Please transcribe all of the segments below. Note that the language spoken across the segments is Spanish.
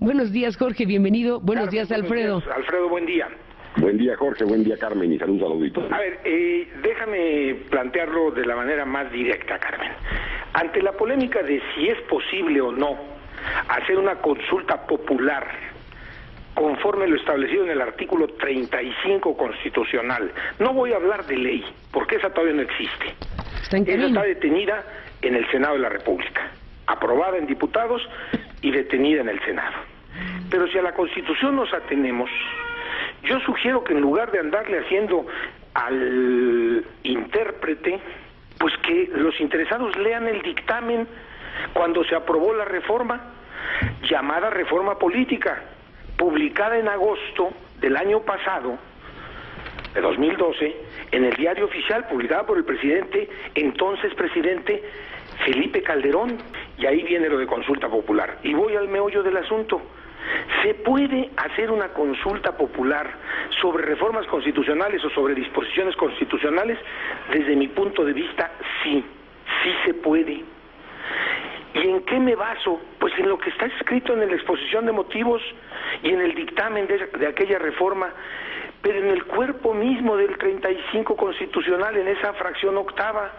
Buenos días, Jorge, bienvenido. Buenos Carmen, días, Alfredo. Buenos días, Alfredo, buen día. Buen día, Jorge, buen día, Carmen, y saludos al auditorio. A ver, déjame plantearlo de la manera más directa, Carmen. Ante la polémica de si es posible o no hacer una consulta popular conforme lo establecido en el artículo 35 constitucional, no voy a hablar de ley, porque esa todavía no existe. Está en Esa camino. está detenida en el Senado de la República, aprobada en diputados y detenida en el Senado. Pero si a la Constitución nos atenemos, yo sugiero que en lugar de andarle haciendo al intérprete, pues que los interesados lean el dictamen cuando se aprobó la reforma, llamada reforma política, publicada en agosto del año pasado, de 2012, en el Diario Oficial, publicada por el presidente, entonces presidente Felipe Calderón, y ahí viene lo de consulta popular. Y voy al meollo del asunto. ¿Se puede hacer una consulta popular sobre reformas constitucionales o sobre disposiciones constitucionales? Desde mi punto de vista, sí se puede. ¿Y en qué me baso? Pues en lo que está escrito en la exposición de motivos y en el dictamen de aquella reforma, pero en el cuerpo mismo del 35 constitucional, en esa fracción octava.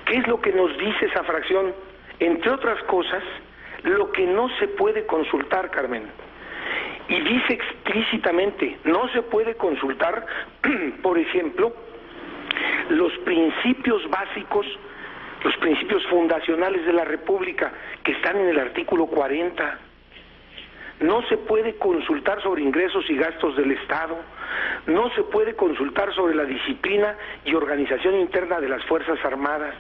¿Qué es lo que nos dice esa fracción? Entre otras cosas, lo que no se puede consultar, Carmen. Y dice explícitamente, no se puede consultar, por ejemplo, los principios básicos, los principios fundacionales de la República, que están en el artículo 40. No se puede consultar sobre ingresos y gastos del Estado. No se puede consultar sobre la disciplina y organización interna de las Fuerzas Armadas.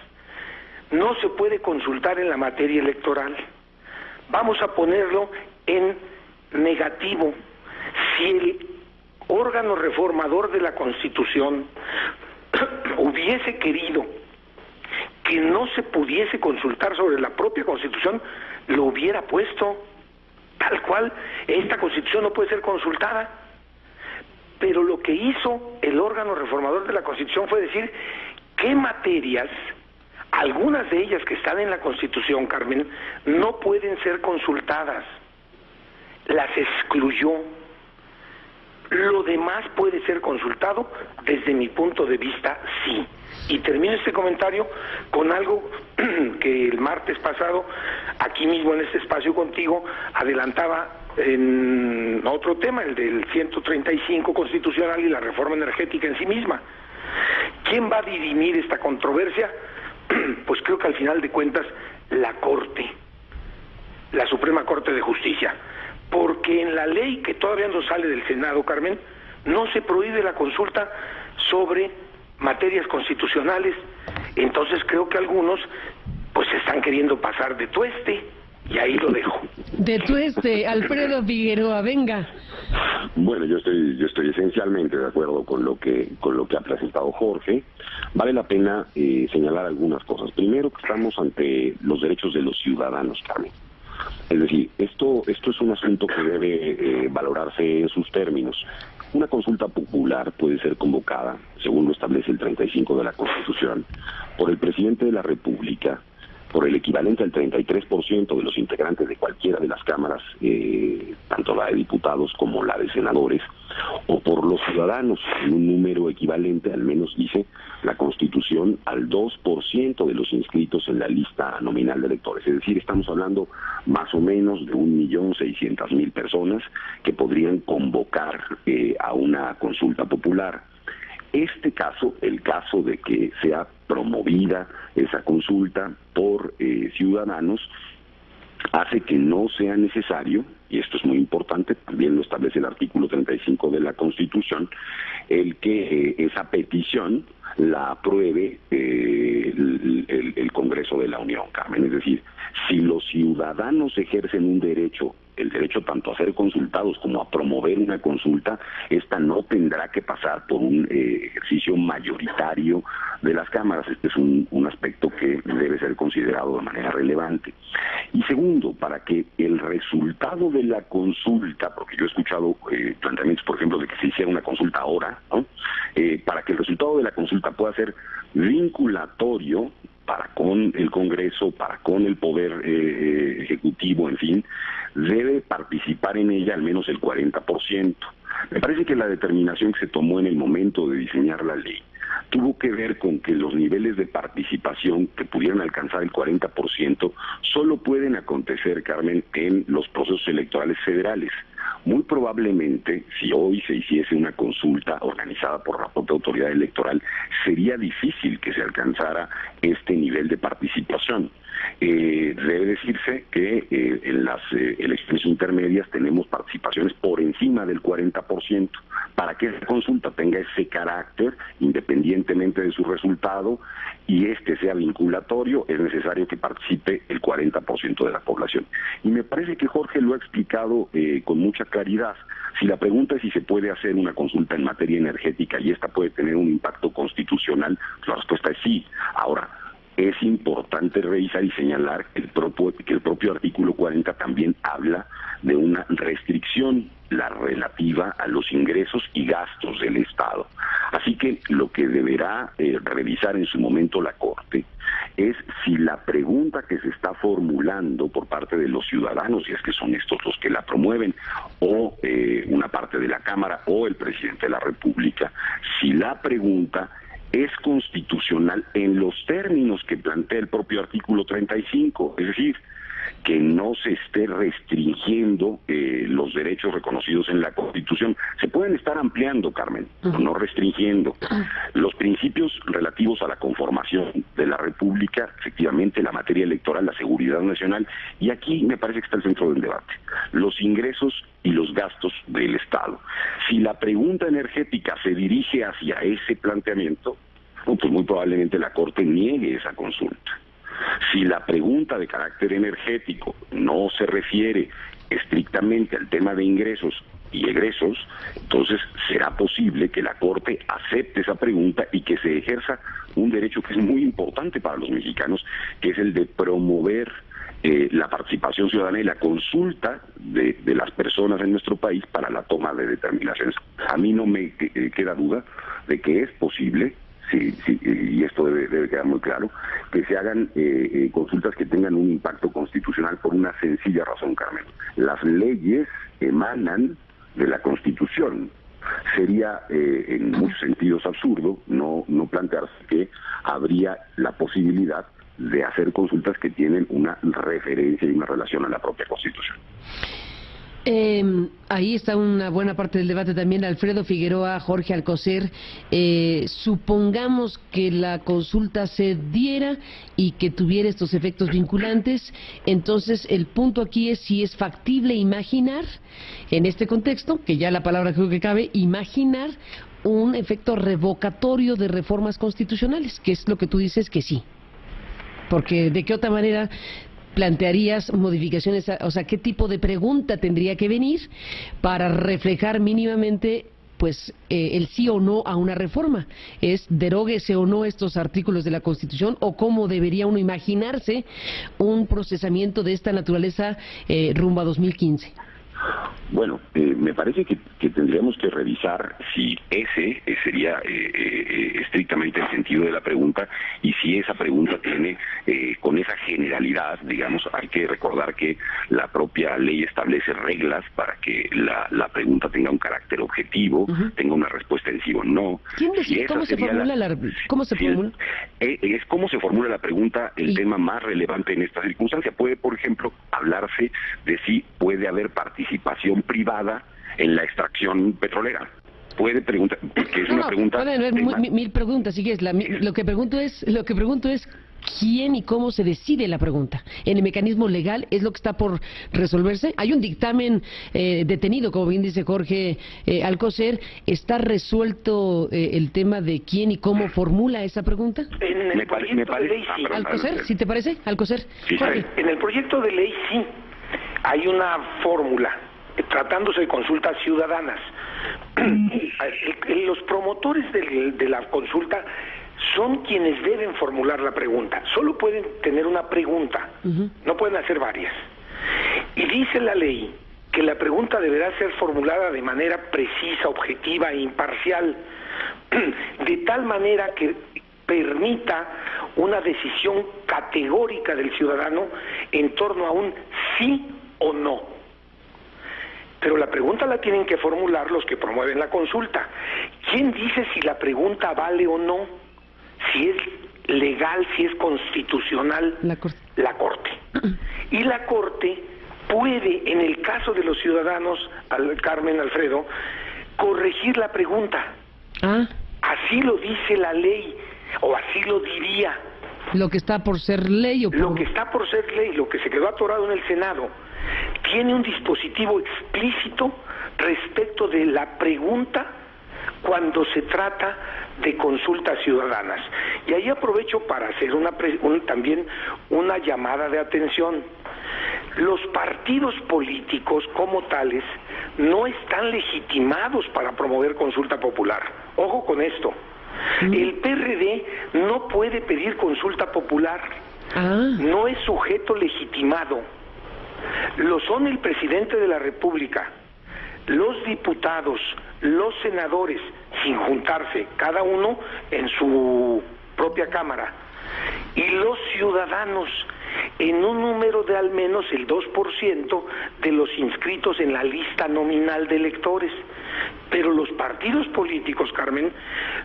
No se puede consultar en la materia electoral. Vamos a ponerlo en negativo. Si el órgano reformador de la Constitución hubiese querido que no se pudiese consultar sobre la propia Constitución, lo hubiera puesto tal cual. Esta Constitución no puede ser consultada. Pero lo que hizo el órgano reformador de la Constitución fue decir qué materias, algunas de ellas que están en la Constitución, Carmen, no pueden ser consultadas. Las excluyó. Lo demás puede ser consultado, desde mi punto de vista, sí. Y termino este comentario con algo que el martes pasado, aquí mismo en este espacio contigo, adelantaba en otro tema, el del 135 constitucional y la reforma energética en sí misma. ¿Quién va a dirimir esta controversia? Pues creo que al final de cuentas la Corte, la Suprema Corte de Justicia, porque en la ley que todavía no sale del Senado, Carmen, no se prohíbe la consulta sobre materias constitucionales. Entonces creo que algunos pues se están queriendo pasar de tueste, y ahí lo dejo. De tueste, Alfredo Figueroa, venga. Bueno, yo estoy esencialmente de acuerdo con lo que ha presentado Jorge. Vale la pena señalar algunas cosas. Primero, que estamos ante los derechos de los ciudadanos, Carmen. Es decir, esto es un asunto que debe valorarse en sus términos. Una consulta popular puede ser convocada, según lo establece el 35 de la Constitución, por el presidente de la República, por el equivalente al 33% de los integrantes de cualquiera de las cámaras, tanto la de diputados como la de senadores, o por los ciudadanos, en un número equivalente, al menos dice la Constitución, al 2% de los inscritos en la lista nominal de electores. Es decir, estamos hablando más o menos de 1.600.000 personas que podrían convocar a una consulta popular. Este caso, el caso de que sea promovida esa consulta por ciudadanos, hace que no sea necesario, y esto es muy importante, también lo establece el artículo 35 de la Constitución, el que esa petición la apruebe el Congreso de la Unión, Carmen. Es decir, si los ciudadanos ejercen un derecho, el derecho tanto a ser consultados como a promover una consulta, esta no tendrá que pasar por un ejercicio mayoritario de las cámaras. Este es un aspecto que debe ser considerado de manera relevante. Y segundo, para que el resultado de la consulta, porque yo he escuchado planteamientos, por ejemplo, de que se hiciera una consulta ahora, ¿no? Para que el resultado de la consulta pueda ser vinculatorio, para con el Congreso, para con el Poder Ejecutivo, en fin, debe participar en ella al menos el 40%. Me parece que la determinación que se tomó en el momento de diseñar la ley tuvo que ver con que los niveles de participación que pudieran alcanzar el 40% solo pueden acontecer, Carmen, en los procesos electorales federales. Muy probablemente, si hoy se hiciese una consulta organizada por la propia autoridad electoral, sería difícil que se alcanzara este nivel de participación. Debe decirse que en las elecciones intermedias tenemos participaciones por encima del 40%. Para que esa consulta tenga ese carácter, independientemente de su resultado, y este sea vinculatorio, es necesario que participe el 40% de la población. Y me parece que Jorge lo ha explicado con mucha claridad. Si la pregunta es si se puede hacer una consulta en materia energética y esta puede tener un impacto constitucional, la respuesta es sí. Ahora, es importante revisar y señalar que el propio artículo 40 también habla de una restricción, la relativa a los ingresos y gastos del Estado. Así que lo que deberá revisar en su momento la Corte es si la pregunta que se está formulando por parte de los ciudadanos, y es que son estos los que la promueven, o una parte de la Cámara o el presidente de la República, si la pregunta es constitucional en los términos que plantea el propio artículo 35, es decir, que no se esté restringiendo los derechos reconocidos en la Constitución. Se pueden estar ampliando, Carmen, no restringiendo. Los principios relativos a la conformación de la República, efectivamente, la materia electoral, la seguridad nacional, y aquí me parece que está el centro del debate, los ingresos y los gastos del Estado. Si la pregunta energética se dirige hacia ese planteamiento, pues muy probablemente la Corte niegue esa consulta. Si la pregunta de carácter energético no se refiere estrictamente al tema de ingresos y egresos, entonces será posible que la Corte acepte esa pregunta y que se ejerza un derecho que es muy importante para los mexicanos, que es el de promover la participación ciudadana y la consulta de las personas en nuestro país para la toma de determinaciones. A mí no me queda duda de que es posible, sí, y esto debe quedar muy claro, que se hagan consultas que tengan un impacto constitucional por una sencilla razón, Carmen. Las leyes emanan de la Constitución. Sería en muchos sentidos absurdo no plantearse que habría la posibilidad de hacer consultas que tienen una referencia y una relación a la propia Constitución. Ahí está una buena parte del debate también. Alfredo Figueroa, Jorge Alcocer, supongamos que la consulta se diera y que tuviera estos efectos vinculantes, entonces el punto aquí es si es factible imaginar, en este contexto, que ya la palabra creo que cabe, imaginar un efecto revocatorio de reformas constitucionales, que es lo que tú dices que sí. Porque de qué otra manera plantearías modificaciones, o sea, qué tipo de pregunta tendría que venir para reflejar mínimamente pues el sí o no a una reforma. ¿Es deróguese o no estos artículos de la Constitución, o cómo debería uno imaginarse un procesamiento de esta naturaleza rumbo a 2015? Bueno, me parece que tendríamos que revisar si ese sería estrictamente el sentido de la pregunta, y si esa pregunta tiene con esa generalidad, digamos. Hay que recordar que la propia ley establece reglas para que la pregunta tenga un carácter objetivo, tenga una respuesta en sí o no. ¿Cómo se formula cómo se formula? Es cómo se formula la pregunta el tema más relevante en esta circunstancia. Puede, por ejemplo, hablarse de si puede haber participación privada en la extracción petrolera. Puede preguntar, porque es una pregunta. Pueden haber mil preguntas, si quieres. Lo que pregunto es quién y cómo se decide la pregunta. En el mecanismo legal es lo que está por resolverse. Hay un dictamen detenido, como bien dice Jorge Alcocer. ¿Está resuelto el tema de quién y cómo formula esa pregunta? En el proyecto de ley sí. Alcocer, ¿sí te parece? Alcocer. Sí, en el proyecto de ley sí hay una fórmula, tratándose de consultas ciudadanas. Los promotores de la consulta son quienes deben formular la pregunta. Solo pueden tener una pregunta, no pueden hacer varias. Y dice la ley que la pregunta deberá ser formulada de manera precisa, objetiva e imparcial, de tal manera que permita una decisión categórica del ciudadano en torno a un sí o no. Pero la pregunta la tienen que formular los que promueven la consulta. ¿Quién dice si la pregunta vale o no? Si es legal, si es constitucional. La Corte. La Corte. Y la Corte puede, en el caso de los ciudadanos, Carmen, Alfredo, corregir la pregunta. Así lo dice la ley, o así lo diría. Lo que está por ser ley o por... Lo que está por ser ley, lo que se quedó atorado en el Senado, tiene un dispositivo explícito respecto de la pregunta cuando se trata de consultas ciudadanas. Y ahí aprovecho para hacer también una llamada de atención. Los partidos políticos como tales no están legitimados para promover consulta popular. Ojo con esto. El PRD no puede pedir consulta popular. No es sujeto legitimado. Lo son el presidente de la República, los diputados, los senadores, sin juntarse, cada uno en su propia cámara, y los ciudadanos, en un número de al menos el 2% de los inscritos en la lista nominal de electores. Pero los partidos políticos, Carmen,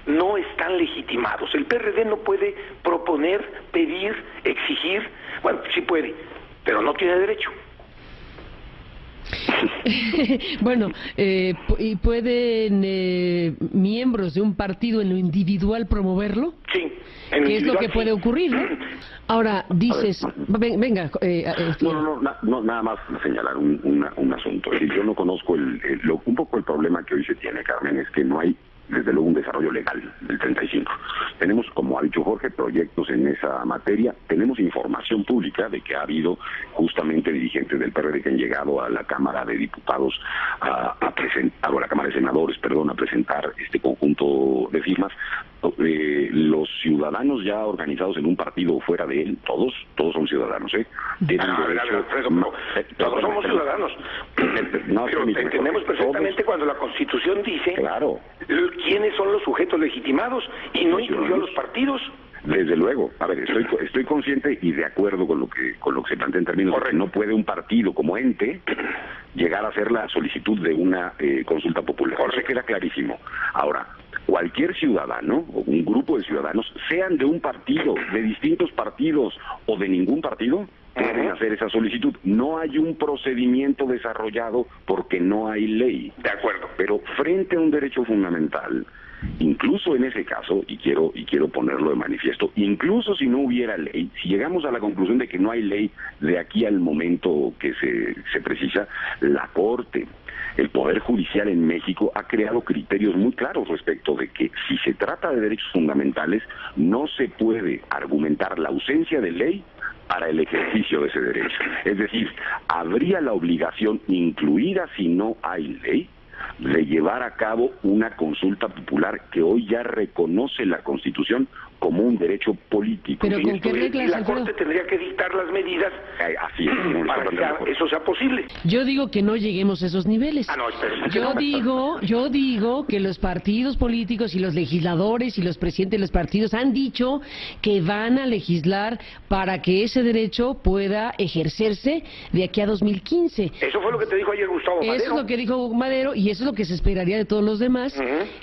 no están legitimados. El PRD no puede proponer, pedir, exigir, bueno, sí puede, pero no tiene derecho. Bueno, ¿y pueden miembros de un partido en lo individual promoverlo? Sí. ¿Qué es lo que puede ocurrir, no? Ahora, dices... venga. No, nada más señalar un asunto. Es decir, yo no conozco un poco el problema que hoy se tiene, Carmen, es que no hay, desde luego, un desarrollo legal del 35. Tenemos, como ha dicho Jorge, proyectos en esa materia. Tenemos información pública de que ha habido justamente dirigentes del PRD que han llegado a la Cámara de Diputados a la Cámara de Senadores, a presentar este conjunto de firmas. Los ciudadanos ya organizados en un partido o fuera de él, todos son ciudadanos, todos somos ciudadanos. Pero entendemos perfectamente cuando la Constitución dice quiénes son los sujetos legitimados y no incluyó a los partidos. Desde luego, a ver, estoy consciente y de acuerdo con lo que se plantea en términos de que no puede un partido como ente llegar a hacer la solicitud de una consulta popular. Eso queda clarísimo. Ahora, cualquier ciudadano o un grupo de ciudadanos, sean de un partido, de distintos partidos o de ningún partido, pueden hacer esa solicitud. No hay un procedimiento desarrollado porque no hay ley. De acuerdo. Pero frente a un derecho fundamental, incluso en ese caso, y quiero ponerlo de manifiesto, incluso si no hubiera ley, si llegamos a la conclusión de que no hay ley de aquí al momento que se precisa, la Corte, el Poder Judicial en México ha creado criterios muy claros respecto de que si se trata de derechos fundamentales, no se puede argumentar la ausencia de ley para el ejercicio de ese derecho. Es decir, habría la obligación, incluida si no hay ley, de llevar a cabo una consulta popular que hoy ya reconoce la Constitución como un derecho político. Pero ¿con qué reglas, la Corte tendría que dictar las medidas así es, para que eso sea posible. Yo digo que no lleguemos a esos niveles. Yo digo que los partidos políticos y los legisladores y los presidentes de los partidos han dicho que van a legislar para que ese derecho pueda ejercerse de aquí a 2015. Eso fue lo que te dijo ayer Gustavo Madero. Eso es lo que dijo Madero y eso es lo que se esperaría de todos los demás,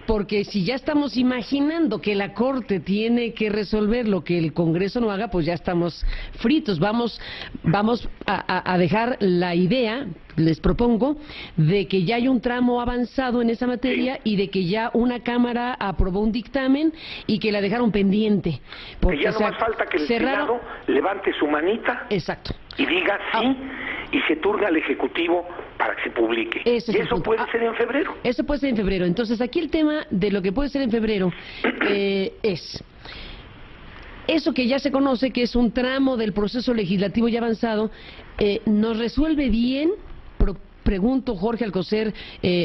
porque si ya estamos imaginando que la Corte tiene que resolver lo que el Congreso no haga, pues ya estamos fritos. Vamos a dejar la idea, les propongo, de que ya hay un tramo avanzado en esa materia y de que ya una Cámara aprobó un dictamen y que la dejaron pendiente. Porque ya no más falta que el Senado levante su manita y diga sí y se turna al Ejecutivo para que se publique. Y eso puede ser en febrero. Eso puede ser en febrero. Entonces aquí el tema de lo que puede ser en febrero es... Eso que ya se conoce, que es un tramo del proceso legislativo ya avanzado, ¿nos resuelve bien? Pregunto, Jorge Alcocer,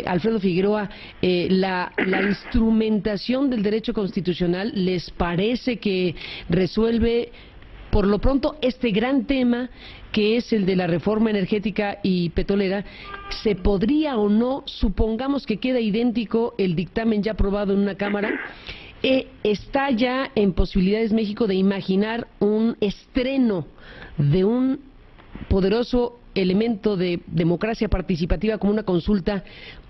Alfredo Figueroa, la instrumentación del derecho constitucional, ¿les parece que resuelve por lo pronto este gran tema que es el de la reforma energética y petrolera? ¿Se podría o no, supongamos que queda idéntico el dictamen ya aprobado en una Cámara, ¿Está ya en posibilidades México de imaginar un estreno de un poderoso elemento de democracia participativa como una consulta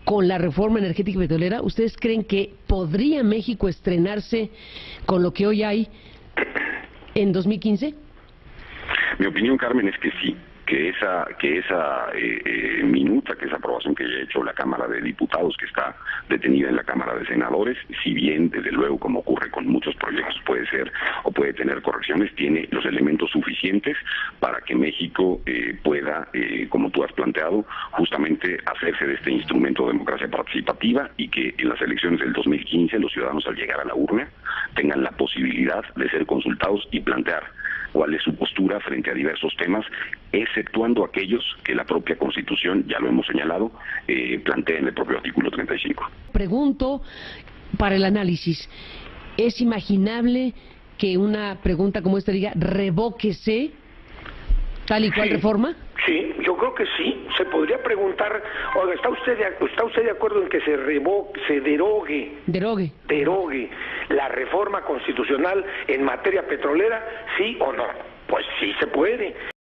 con la reforma energética y petrolera? ¿Ustedes creen que podría México estrenarse con lo que hoy hay en 2015? Mi opinión, Carmen, es que sí, que esa minuta, que esa aprobación que ya ha hecho la Cámara de Diputados, que está detenida en la Cámara de Senadores, si bien, desde luego, como ocurre con muchos proyectos, puede ser o puede tener correcciones, tiene los elementos suficientes para que México pueda, como tú has planteado, justamente hacerse de este instrumento de democracia participativa, y que en las elecciones del 2015 los ciudadanos, al llegar a la urna, tengan la posibilidad de ser consultados y plantear cuál es su postura frente a diversos temas, exceptuando aquellos que la propia Constitución, ya lo hemos señalado, plantea en el propio artículo 35. Pregunto para el análisis, ¿es imaginable que una pregunta como esta diga revóquese tal y cual reforma? Sí, yo creo que sí. Se podría preguntar, oiga, ¿está usted de acuerdo en que se derogue la reforma constitucional en materia petrolera, sí o no? Pues sí se puede.